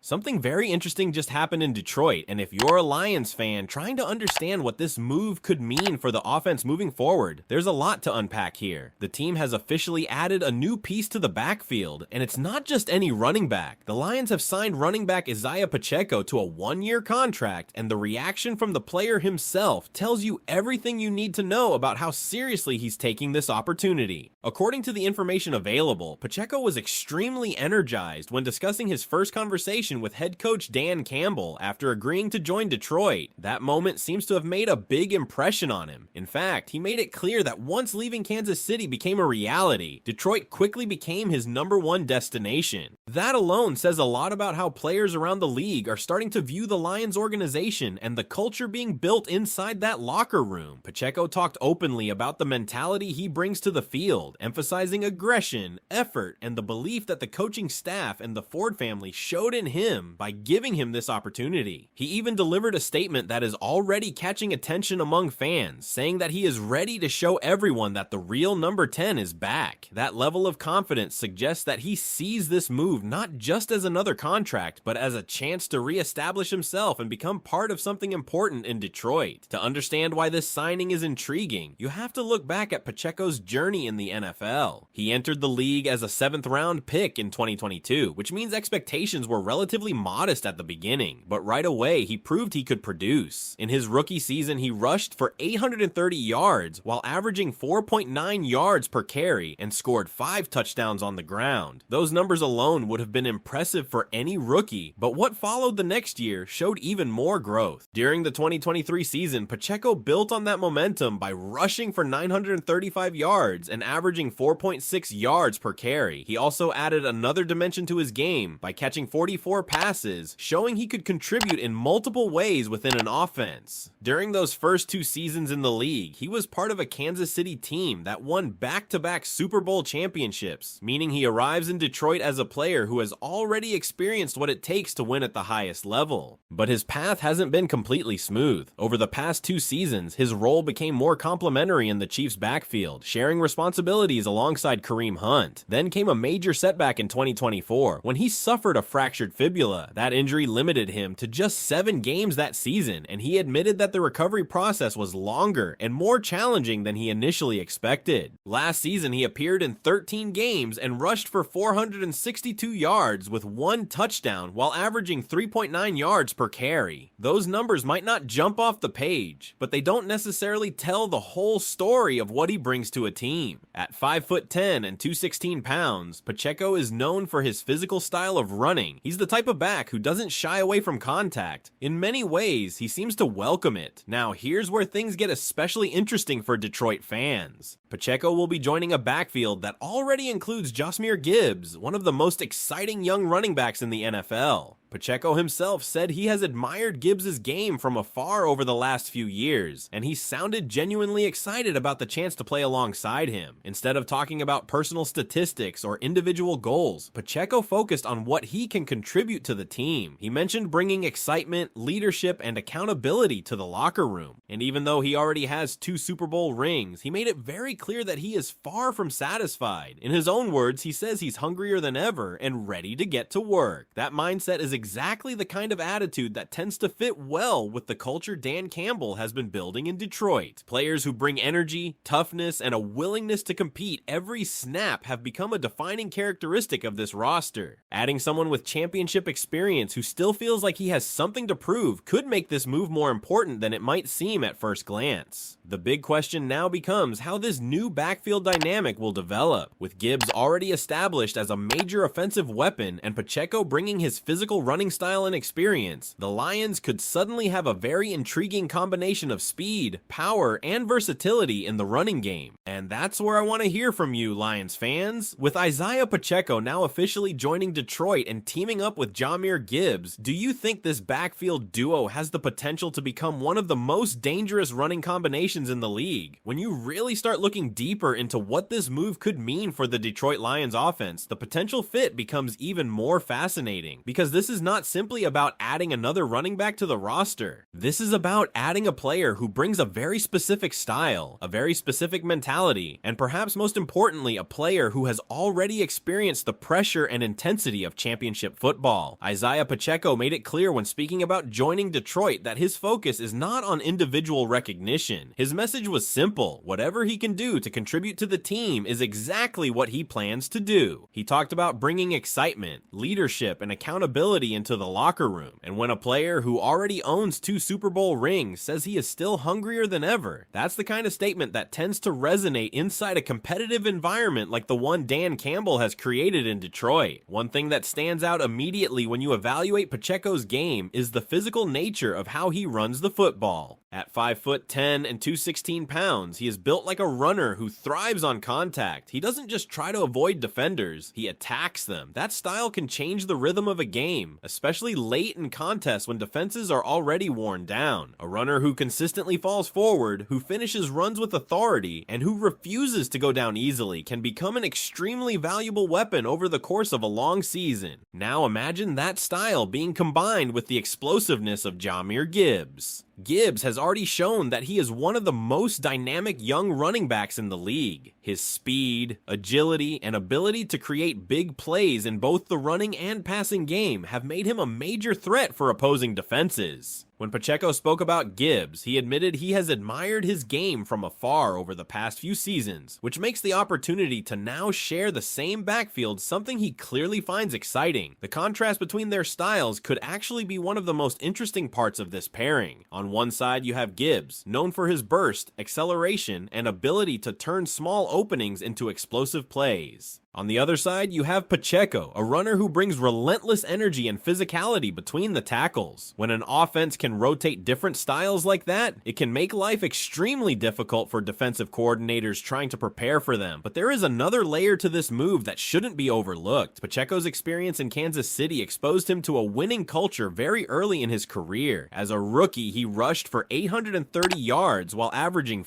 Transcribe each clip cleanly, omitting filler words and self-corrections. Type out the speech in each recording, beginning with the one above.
Something very interesting just happened in Detroit, and if you're a Lions fan trying to understand what this move could mean for the offense moving forward, there's a lot to unpack here. The team has officially added a new piece to the backfield, and it's not just any running back. The Lions have signed running back Isaiah Pacheco to a one-year contract, and the reaction from the player himself tells you everything you need to know about how seriously he's taking this opportunity. According to the information available, Pacheco was extremely energized when discussing his first conversation with head coach Dan Campbell after agreeing to join Detroit. That moment seems to have made a big impression on him. In fact, he made it clear that once leaving Kansas City became a reality, Detroit quickly became his #1 destination. That alone says a lot about how players around the league are starting to view the Lions organization and the culture being built inside that locker room. Pacheco talked openly about the mentality he brings to the field, emphasizing aggression, effort, and the belief that the coaching staff and the Ford family showed in him by giving him this opportunity. He even delivered a statement that is already catching attention among fans, saying that he is ready to show everyone that the real number 10 is back. That level of confidence suggests that he sees this move not just as another contract, but as a chance to reestablish himself and become part of something important in Detroit. To understand why this signing is intriguing, you have to look back at Pacheco's journey in the NFL. He entered the league as a 7th round pick in 2022, which means expectations were relatively modest at the beginning, but right away he proved he could produce. In his rookie season, he rushed for 830 yards while averaging 4.9 yards per carry and scored 5 touchdowns on the ground. Those numbers alone would have been impressive for any rookie, but what followed the next year showed even more growth. During the 2023 season, Pacheco built on that momentum by rushing for 935 yards and averaging 4.6 yards per carry. He also added another dimension to his game by catching 44 passes, showing he could contribute in multiple ways within an offense. During those first 2 seasons in the league, he was part of a Kansas City team that won back-to-back Super Bowl championships, meaning he arrives in Detroit as a player who has already experienced what it takes to win at the highest level. But his path hasn't been completely smooth. Over the past 2 seasons, his role became more complementary in the Chiefs' backfield, sharing responsibilities alongside Kareem Hunt. Then came a major setback in 2024 when he suffered a fractured fibula. That injury limited him to just 7 games that season, and he admitted that the recovery process was longer and more challenging than he initially expected. Last season, he appeared in 13 games and rushed for 462 yards with 1 touchdown while averaging 3.9 yards per carry. Those numbers might not jump off the page, but they don't necessarily tell the whole story of what he brings to a team. At 5'10" and 216 pounds, Pacheco is known for his physical style of running. He's the type of back who doesn't shy away from contact. In many ways, he seems to welcome it. Now, here's where things get especially interesting for Detroit fans. Pacheco will be joining a backfield that already includes Jahmyr Gibbs, one of the most exciting young running backs in the NFL. Pacheco himself said he has admired Gibbs' game from afar over the last few years, and he sounded genuinely excited about the chance to play alongside him. Instead of talking about personal statistics or individual goals, Pacheco focused on what he can contribute to the team. He mentioned bringing excitement, leadership, and accountability to the locker room. And even though he already has 2 Super Bowl rings, he made it very clear that he is far from satisfied. In his own words, he says he's hungrier than ever and ready to get to work. That mindset is exactly the kind of attitude that tends to fit well with the culture Dan Campbell has been building in Detroit. Players who bring energy, toughness, and a willingness to compete every snap have become a defining characteristic of this roster. Adding someone with championship experience who still feels like he has something to prove could make this move more important than it might seem at first glance. The big question now becomes how this new backfield dynamic will develop. With Gibbs already established as a major offensive weapon and Pacheco bringing his physical running style and experience, the Lions could suddenly have a very intriguing combination of speed, power, and versatility in the running game. And that's where I want to hear from you, Lions fans. With Isaiah Pacheco now officially joining Detroit and teaming up with Jahmyr Gibbs, do you think this backfield duo has the potential to become one of the most dangerous running combinations in the league? When you really start looking deeper into what this move could mean for the Detroit Lions offense, the potential fit becomes even more fascinating, because this is is not simply about adding another running back to the roster. This is about adding a player who brings a very specific style, a very specific mentality, and perhaps most importantly, a player who has already experienced the pressure and intensity of championship football. Isaiah Pacheco made it clear when speaking about joining Detroit that his focus is not on individual recognition. His message was simple: whatever he can do to contribute to the team is exactly what he plans to do. He talked about bringing excitement, leadership, and accountability into the locker room. And when a player who already owns 2 Super Bowl rings says he is still hungrier than ever, that's the kind of statement that tends to resonate inside a competitive environment like the one Dan Campbell has created in Detroit. One thing that stands out immediately when you evaluate Pacheco's game is the physical nature of how he runs the football. At 5'10" and 216 pounds, he is built like a runner who thrives on contact. He doesn't just try to avoid defenders, he attacks them. That style can change the rhythm of a game, especially late in contests when defenses are already worn down. A runner who consistently falls forward, who finishes runs with authority, and who refuses to go down easily can become an extremely valuable weapon over the course of a long season. Now imagine that style being combined with the explosiveness of Jahmyr Gibbs. Gibbs has already shown that he is one of the most dynamic young running backs in the league. His speed, agility, and ability to create big plays in both the running and passing game have made him a major threat for opposing defenses. When Pacheco spoke about Gibbs, he admitted he has admired his game from afar over the past few seasons, which makes the opportunity to now share the same backfield something he clearly finds exciting. The contrast between their styles could actually be one of the most interesting parts of this pairing. On one side, you have Gibbs, known for his burst, acceleration, and ability to turn small openings into explosive plays. On the other side, you have Pacheco, a runner who brings relentless energy and physicality between the tackles. When an offense can rotate different styles like that, it can make life extremely difficult for defensive coordinators trying to prepare for them. But there is another layer to this move that shouldn't be overlooked. Pacheco's experience in Kansas City exposed him to a winning culture very early in his career. As a rookie, he rushed for 830 yards while averaging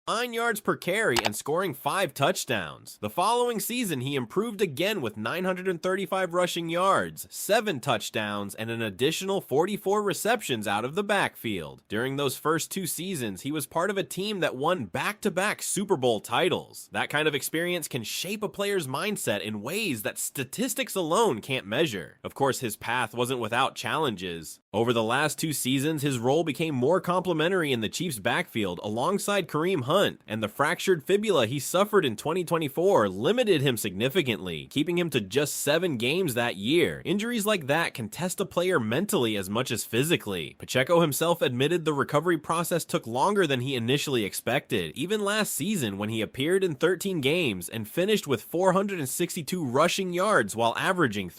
9 yards per carry and scoring 5 touchdowns. The following season, he improved again with 935 rushing yards, 7 touchdowns, and an additional 44 receptions out of the backfield. During those first 2 seasons, he was part of a team that won back-to-back Super Bowl titles. That kind of experience can shape a player's mindset in ways that statistics alone can't measure. Of course, his path wasn't without challenges. Over the last 2 seasons, his role became more complementary in the Chiefs' backfield alongside Kareem Hunt, and the fractured fibula he suffered in 2024 limited him significantly, keeping him to just 7 games that year. Injuries like that can test a player mentally as much as physically. Pacheco himself admitted the recovery process took longer than he initially expected, even last season when he appeared in 13 games and finished with 462 rushing yards while averaging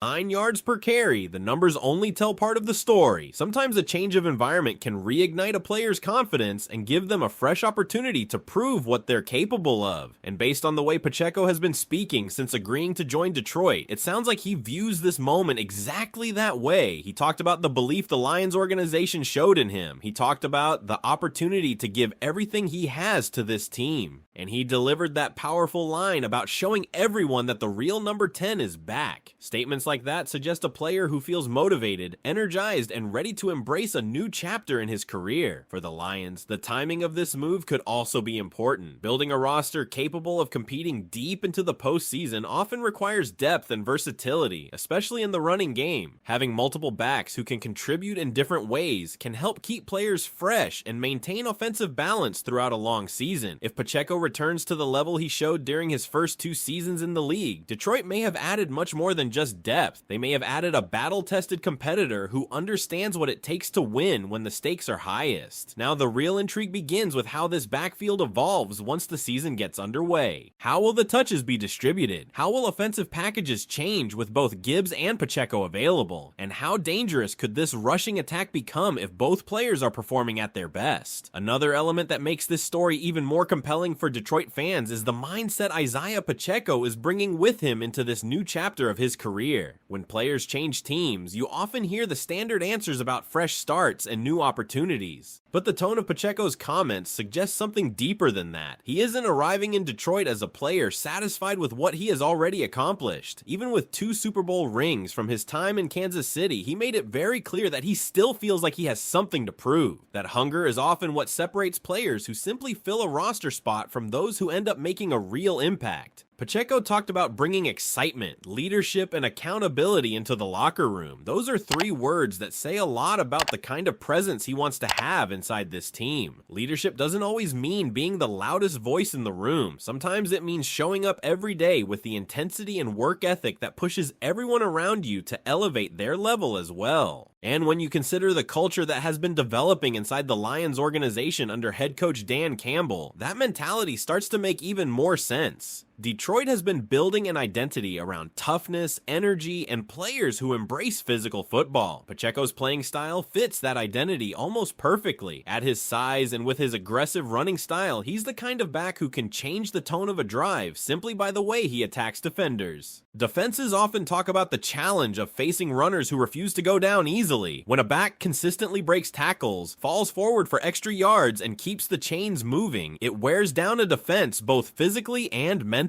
9 yards per carry. The numbers only tell part of the story. Sometimes a change of environment can reignite a player's confidence and give them a fresh opportunity to prove what they're capable of. And based on the way Pacheco has been speaking since agreeing to join Detroit, it sounds like he views this moment exactly that way. He talked about the belief the Lions organization showed in him. He talked about the opportunity to give everything he has to this team. And he delivered that powerful line about showing everyone that the real number 10 is back. Statements like that suggest a player who feels motivated, energized, and ready to embrace a new chapter in his career. For the Lions, the timing of this move could also be important. Building a roster capable of competing deep into the postseason often requires depth and versatility, especially in the running game. Having multiple backs who can contribute in different ways can help keep players fresh and maintain offensive balance throughout a long season. If Pacheco returns to the level he showed during his first 2 seasons in the league, Detroit may have added much more than just depth. They may have added a battle-tested competitor who understands what it takes to win when the stakes are highest. Now the real intrigue begins with how this backfield evolves once the season gets underway. How will the touches be distributed? How will offensive packages change with both Gibbs and Pacheco available? And how dangerous could this rushing attack become if both players are performing at their best? Another element that makes this story even more compelling for Detroit fans is the mindset Isaiah Pacheco is bringing with him into this new chapter of his career. When players change teams, you often hear the standard standard answers about fresh starts and new opportunities. But the tone of Pacheco's comments suggests something deeper than that. He isn't arriving in Detroit as a player satisfied with what he has already accomplished. Even with 2 Super Bowl rings from his time in Kansas City, he made it very clear that he still feels like he has something to prove. That hunger is often what separates players who simply fill a roster spot from those who end up making a real impact. Pacheco talked about bringing excitement, leadership, and accountability into the locker room. Those are 3 words that say a lot about the kind of presence he wants to have inside this team. Leadership doesn't always mean being the loudest voice in the room. Sometimes it means showing up every day with the intensity and work ethic that pushes everyone around you to elevate their level as well. And when you consider the culture that has been developing inside the Lions organization under head coach Dan Campbell, that mentality starts to make even more sense. Detroit has been building an identity around toughness, energy, and players who embrace physical football. Pacheco's playing style fits that identity almost perfectly. At his size and with his aggressive running style, he's the kind of back who can change the tone of a drive simply by the way he attacks defenders. Defenses often talk about the challenge of facing runners who refuse to go down easily. When a back consistently breaks tackles, falls forward for extra yards, and keeps the chains moving, it wears down a defense both physically and mentally.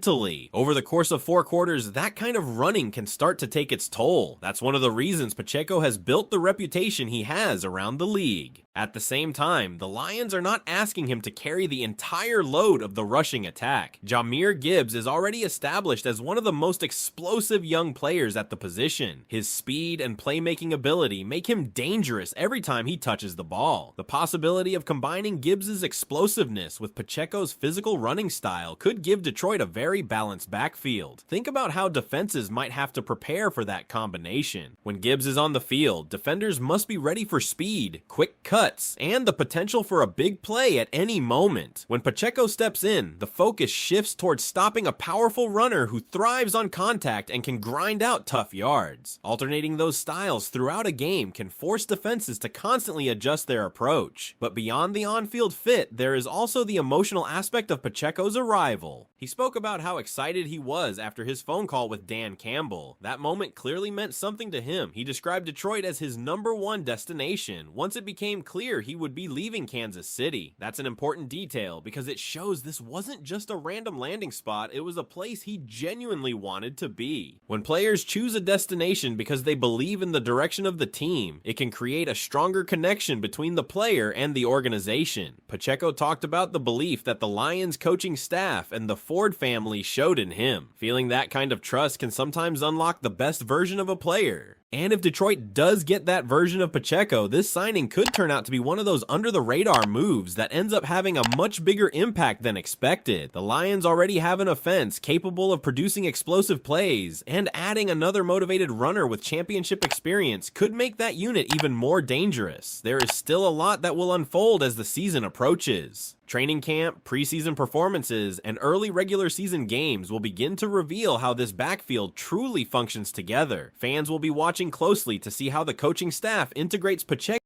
Over the course of 4 quarters, that kind of running can start to take its toll. That's one of the reasons Pacheco has built the reputation he has around the league. At the same time, the Lions are not asking him to carry the entire load of the rushing attack. Jahmyr Gibbs is already established as one of the most explosive young players at the position. His speed and playmaking ability make him dangerous every time he touches the ball. The possibility of combining Gibbs' explosiveness with Pacheco's physical running style could give Detroit a very balanced backfield. Think about how defenses might have to prepare for that combination. When Gibbs is on the field, defenders must be ready for speed, quick cuts, and the potential for a big play at any moment. When Pacheco steps in, the focus shifts towards stopping a powerful runner who thrives on contact and can grind out tough yards. Alternating those styles throughout a game can force defenses to constantly adjust their approach. But beyond the on-field fit, there is also the emotional aspect of Pacheco's arrival. He spoke about how excited he was after his phone call with Dan Campbell. That moment clearly meant something to him. He described Detroit as his #1 destination once it became clear he would be leaving Kansas City. That's an important detail because it shows this wasn't just a random landing spot, it was a place he genuinely wanted to be. When players choose a destination because they believe in the direction of the team, it can create a stronger connection between the player and the organization. Pacheco talked about the belief that the Lions coaching staff and the Ford family showed in him. Feeling that kind of trust can sometimes unlock the best version of a player. And if Detroit does get that version of Pacheco, this signing could turn out to be one of those under-the-radar moves that ends up having a much bigger impact than expected. The Lions already have an offense capable of producing explosive plays, and adding another motivated runner with championship experience could make that unit even more dangerous. There is still a lot that will unfold as the season approaches. Training camp, preseason performances, and early regular season games will begin to reveal how this backfield truly functions together. Fans will be watching closely to see how the coaching staff integrates Pacheco